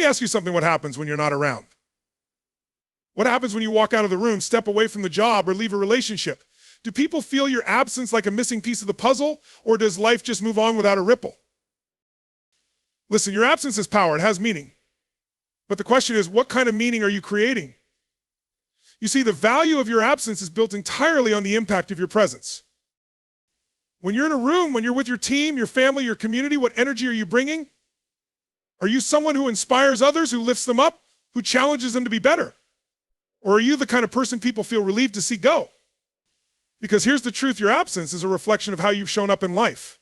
me ask you something. What happens when you're not around? What happens when you walk out of the room, step away from the job, or leave a relationship? Do people feel your absence like a missing piece of the puzzle, or does life just move on without a ripple? Listen, your absence has power. It has meaning. But the question is, what kind of meaning are you creating? You see, the value of your absence is built entirely on the impact of your presence. When you're in a room, when you're with your team, your family, your community, what energy are you bringing? Are you someone who inspires others, who lifts them up, who challenges them to be better? Or are you the kind of person people feel relieved to see go? Because here's the truth, your absence is a reflection of how you've shown up in life.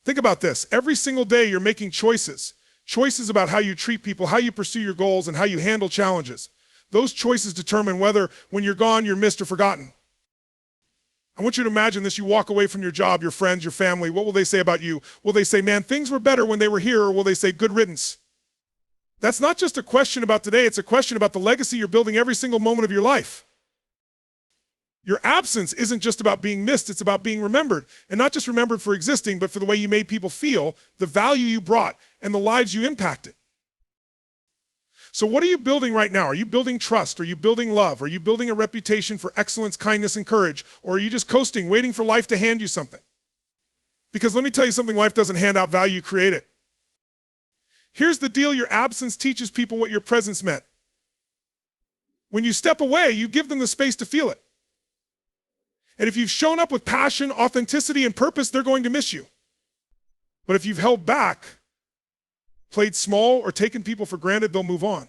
Think about this. Every single day you're making choices. Choices about how you treat people, how you pursue your goals, and how you handle challenges. Those choices determine whether, when you're gone, you're missed or forgotten. I want you to imagine this. You walk away from your job, your friends, your family. What will they say about you? Will they say, man, things were better when they were here, or will they say, good riddance? That's not just a question about today. It's a question about the legacy you're building every single moment of your life. Your absence isn't just about being missed. It's about being remembered. And not just remembered for existing, but for the way you made people feel, the value you brought, and the lives you impacted. So what are you building right now? Are you building trust? Are you building love? Are you building a reputation for excellence, kindness, and courage? Or are you just coasting, waiting for life to hand you something? Because let me tell you something, life doesn't hand out value, you create it. Here's the deal, your absence teaches people what your presence meant. When you step away, you give them the space to feel it. And if you've shown up with passion, authenticity, and purpose, they're going to miss you. But if you've held back, played small, or taken people for granted, they'll move on.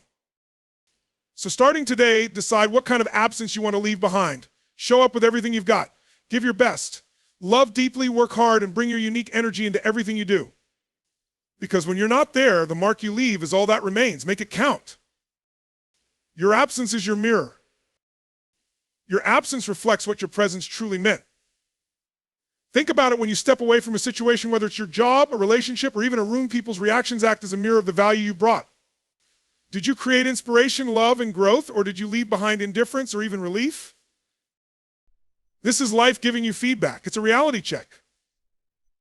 So starting today, decide what kind of absence you want to leave behind. Show up with everything you've got. Give your best. Love deeply, work hard, and bring your unique energy into everything you do. Because when you're not there, the mark you leave is all that remains. Make it count. Your absence is your mirror. Your absence reflects what your presence truly meant. Think about it when you step away from a situation, whether it's your job, a relationship, or even a room, people's reactions act as a mirror of the value you brought. Did you create inspiration, love, and growth, or did you leave behind indifference or even relief? This is life giving you feedback. It's a reality check.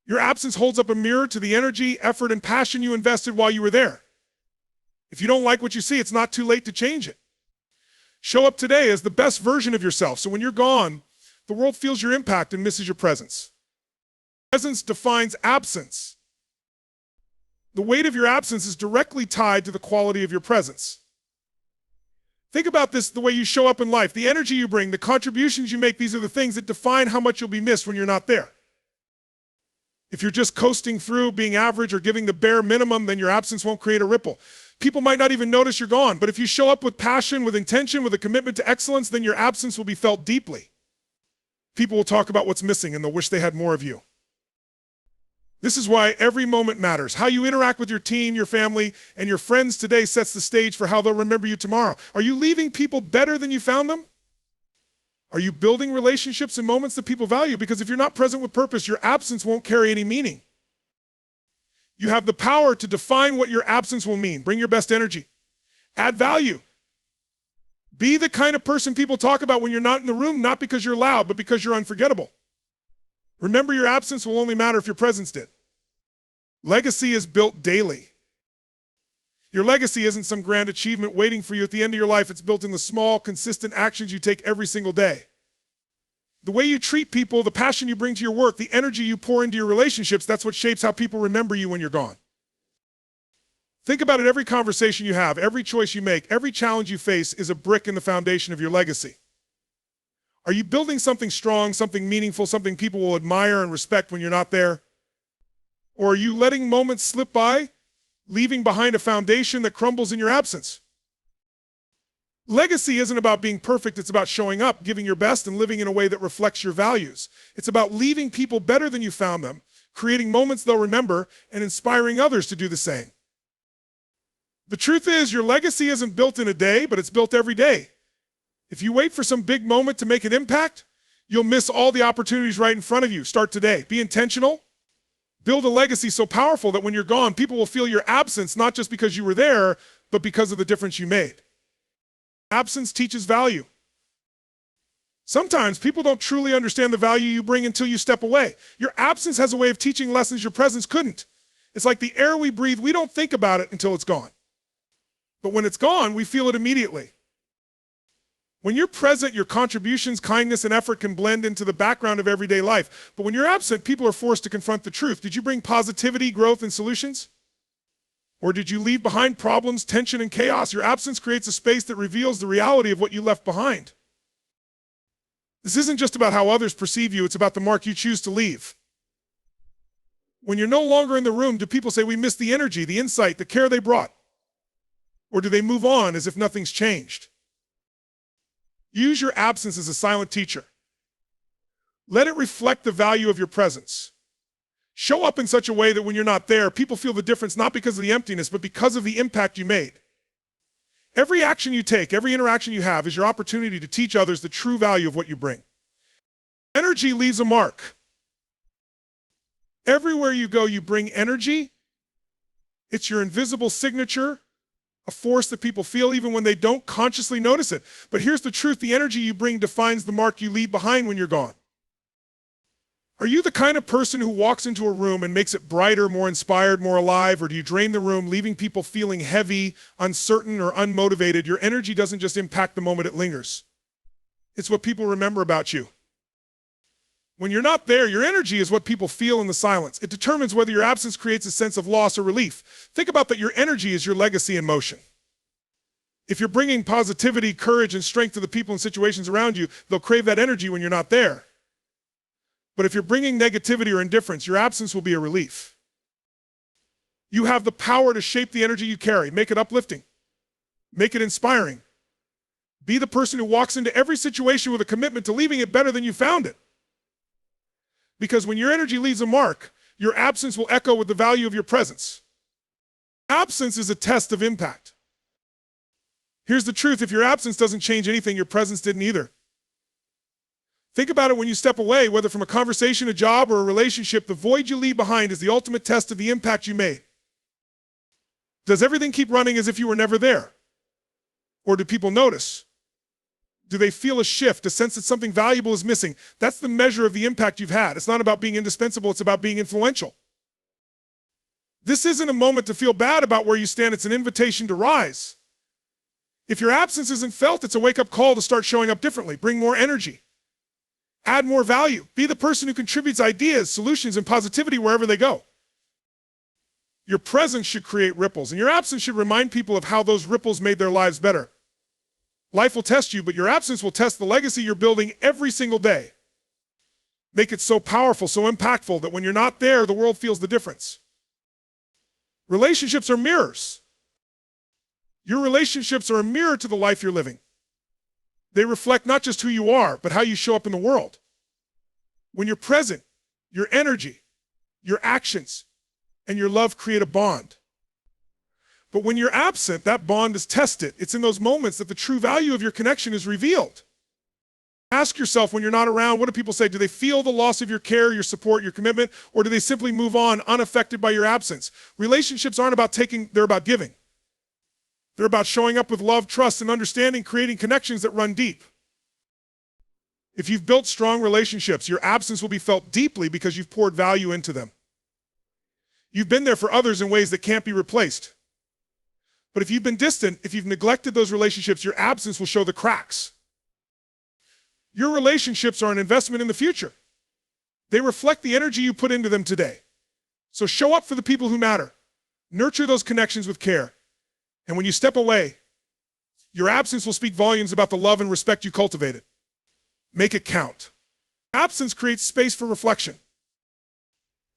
Your absence holds up a mirror to the energy, effort, and passion you invested while you were there. If you don't like what you see, it's not too late to change it. Show up today as the best version of yourself, so when you're gone, the world feels your impact and misses your presence. Presence defines absence. The weight of your absence is directly tied to the quality of your presence. Think about this, the way you show up in life, the energy you bring, the contributions you make, these are the things that define how much you'll be missed when you're not there. If you're just coasting through, being average, or giving the bare minimum, then your absence won't create a ripple. People might not even notice you're gone, but if you show up with passion, with intention, with a commitment to excellence, then your absence will be felt deeply. People will talk about what's missing and they'll wish they had more of you. This is why every moment matters. How you interact with your team, your family, and your friends today sets the stage for how they'll remember you tomorrow. Are you leaving people better than you found them? Are you building relationships and moments that people value? Because if you're not present with purpose, your absence won't carry any meaning. You have the power to define what your absence will mean. Bring your best energy. Add value. Be the kind of person people talk about when you're not in the room, not because you're loud, but because you're unforgettable. Remember, your absence will only matter if your presence did. Legacy is built daily. Your legacy isn't some grand achievement waiting for you at the end of your life. It's built in the small, consistent actions you take every single day. The way you treat people, the passion you bring to your work, the energy you pour into your relationships, that's what shapes how people remember you when you're gone. Think about it, every conversation you have, every choice you make, every challenge you face is a brick in the foundation of your legacy. Are you building something strong, something meaningful, something people will admire and respect when you're not there? Or are you letting moments slip by, leaving behind a foundation that crumbles in your absence? Legacy isn't about being perfect. It's about showing up, giving your best, and living in a way that reflects your values. It's about leaving people better than you found them, creating moments they'll remember, and inspiring others to do the same. The truth is, your legacy isn't built in a day, but it's built every day. If you wait for some big moment to make an impact, you'll miss all the opportunities right in front of you. Start today. Be intentional. Build a legacy so powerful that when you're gone, people will feel your absence, not just because you were there, but because of the difference you made. Absence teaches value. Sometimes people don't truly understand the value you bring until you step away. Your absence has a way of teaching lessons your presence couldn't. It's like the air we breathe. We don't think about it until it's gone. But when it's gone, we feel it immediately. When you're present, your contributions, kindness, and effort can blend into the background of everyday life. But when you're absent, people are forced to confront the truth. Did you bring positivity, growth, and solutions? Or did you leave behind problems, tension, and chaos? Your absence creates a space that reveals the reality of what you left behind. This isn't just about how others perceive you, it's about the mark you choose to leave. When you're no longer in the room, do people say we missed the energy, the insight, the care they brought? Or do they move on as if nothing's changed? Use your absence as a silent teacher. Let it reflect the value of your presence. Show up in such a way that when you're not there, people feel the difference not because of the emptiness, but because of the impact you made. Every action you take, every interaction you have is your opportunity to teach others the true value of what you bring. Energy leaves a mark. Everywhere you go, you bring energy. It's your invisible signature, a force that people feel even when they don't consciously notice it. But here's the truth, the energy you bring defines the mark you leave behind when you're gone. Are you the kind of person who walks into a room and makes it brighter, more inspired, more alive, or do you drain the room, leaving people feeling heavy, uncertain, or unmotivated? Your energy doesn't just impact the moment it lingers. It's what people remember about you. When you're not there, your energy is what people feel in the silence. It determines whether your absence creates a sense of loss or relief. Think about that, your energy is your legacy in motion. If you're bringing positivity, courage, and strength to the people and situations around you, they'll crave that energy when you're not there. But if you're bringing negativity or indifference, your absence will be a relief. You have the power to shape the energy you carry, make it uplifting, make it inspiring. Be the person who walks into every situation with a commitment to leaving it better than you found it. Because when your energy leaves a mark, your absence will echo with the value of your presence. Absence is a test of impact. Here's the truth, if your absence doesn't change anything, your presence didn't either. Think about it when you step away, whether from a conversation, a job, or a relationship, the void you leave behind is the ultimate test of the impact you made. Does everything keep running as if you were never there? Or do people notice? Do they feel a shift, a sense that something valuable is missing? That's the measure of the impact you've had. It's not about being indispensable, it's about being influential. This isn't a moment to feel bad about where you stand, it's an invitation to rise. If your absence isn't felt, it's a wake-up call to start showing up differently, bring more energy. Add more value. Be the person who contributes ideas, solutions, and positivity wherever they go. Your presence should create ripples, and your absence should remind people of how those ripples made their lives better. Life will test you, but your absence will test the legacy you're building every single day. Make it so powerful, so impactful that when you're not there, the world feels the difference. Relationships are mirrors. Your relationships are a mirror to the life you're living. They reflect not just who you are, but how you show up in the world. When you're present, your energy, your actions, and your love create a bond. But when you're absent, that bond is tested. It's in those moments that the true value of your connection is revealed. Ask yourself when you're not around, what do people say? Do they feel the loss of your care, your support, your commitment, or do they simply move on unaffected by your absence? Relationships aren't about taking, they're about giving. They're about showing up with love, trust, and understanding, creating connections that run deep. If you've built strong relationships, your absence will be felt deeply because you've poured value into them. You've been there for others in ways that can't be replaced. But if you've been distant, if you've neglected those relationships, your absence will show the cracks. Your relationships are an investment in the future. They reflect the energy you put into them today. So show up for the people who matter. Nurture those connections with care. And when you step away, your absence will speak volumes about the love and respect you cultivated. Make it count. Absence creates space for reflection.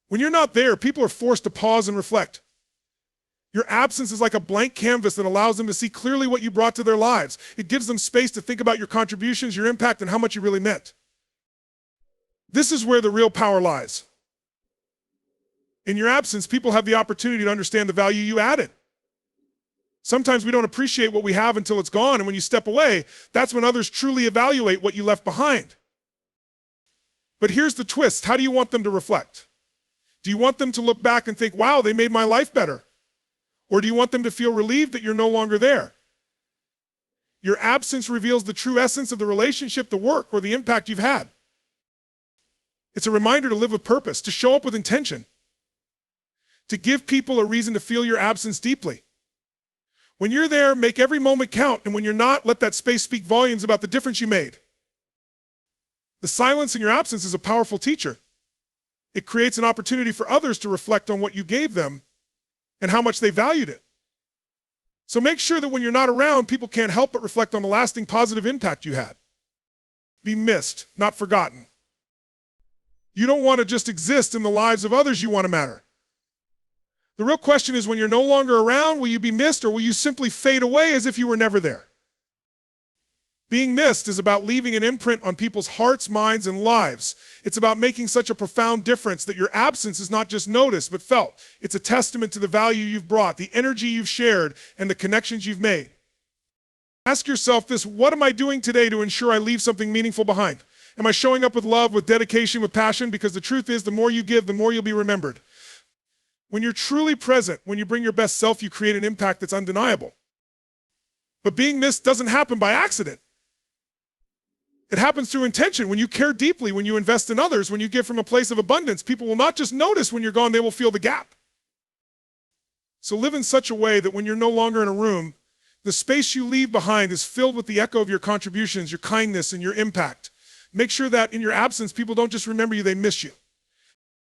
When you're not there, people are forced to pause and reflect. Your absence is like a blank canvas that allows them to see clearly what you brought to their lives. It gives them space to think about your contributions, your impact, and how much you really meant. This is where the real power lies. In your absence, people have the opportunity to understand the value you added. Sometimes we don't appreciate what we have until it's gone, and when you step away, that's when others truly evaluate what you left behind. But here's the twist. How do you want them to reflect? Do you want them to look back and think, wow, they made my life better? Or do you want them to feel relieved that you're no longer there? Your absence reveals the true essence of the relationship, the work, or the impact you've had. It's a reminder to live with purpose, to show up with intention, to give people a reason to feel your absence deeply. When you're there, make every moment count, and when you're not, let that space speak volumes about the difference you made. The silence in your absence is a powerful teacher. It creates an opportunity for others to reflect on what you gave them and how much they valued it. So make sure that when you're not around, people can't help but reflect on the lasting positive impact you had. Be missed, not forgotten. You don't want to just exist in the lives of others, you want to matter. The real question is, when you're no longer around, will you be missed, or will you simply fade away as if you were never there? Being missed is about leaving an imprint on people's hearts, minds, and lives. It's about making such a profound difference that your absence is not just noticed, but felt. It's a testament to the value you've brought, the energy you've shared, and the connections you've made. Ask yourself this: what am I doing today to ensure I leave something meaningful behind? Am I showing up with love, with dedication, with passion? Because the truth is, the more you give, the more you'll be remembered. When you're truly present, when you bring your best self, you create an impact that's undeniable. But being missed doesn't happen by accident. It happens through intention. When you care deeply, when you invest in others, when you give from a place of abundance, people will not just notice when you're gone, they will feel the gap. So live in such a way that when you're no longer in a room, the space you leave behind is filled with the echo of your contributions, your kindness, and your impact. Make sure that in your absence, people don't just remember you, they miss you.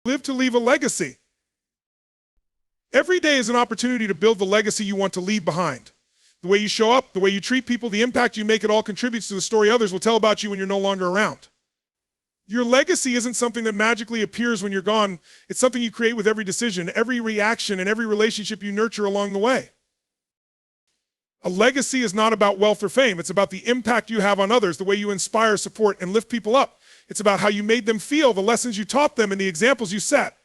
Live to leave a legacy. Every day is an opportunity to build the legacy you want to leave behind. The way you show up, the way you treat people, the impact you make, it all contributes to the story others will tell about you when you're no longer around. Your legacy isn't something that magically appears when you're gone. It's something you create with every decision, every reaction, and every relationship you nurture along the way. A legacy is not about wealth or fame. It's about the impact you have on others, the way you inspire, support, and lift people up. It's about how you made them feel, the lessons you taught them, and the examples you set.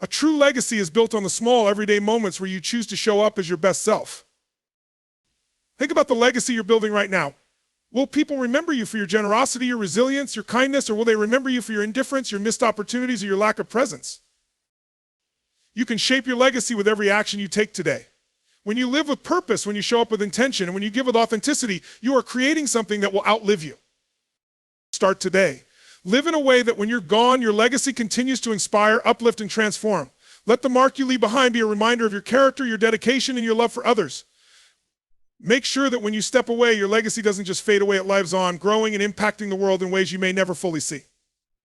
A true legacy is built on the small, everyday moments where you choose to show up as your best self. Think about the legacy you're building right now. Will people remember you for your generosity, your resilience, your kindness, or will they remember you for your indifference, your missed opportunities, or your lack of presence? You can shape your legacy with every action you take today. When you live with purpose, when you show up with intention, and when you give with authenticity, you are creating something that will outlive you. Start today. Live in a way that when you're gone, your legacy continues to inspire, uplift, and transform. Let the mark you leave behind be a reminder of your character, your dedication, and your love for others. Make sure that when you step away, your legacy doesn't just fade away, it lives on, growing and impacting the world in ways you may never fully see.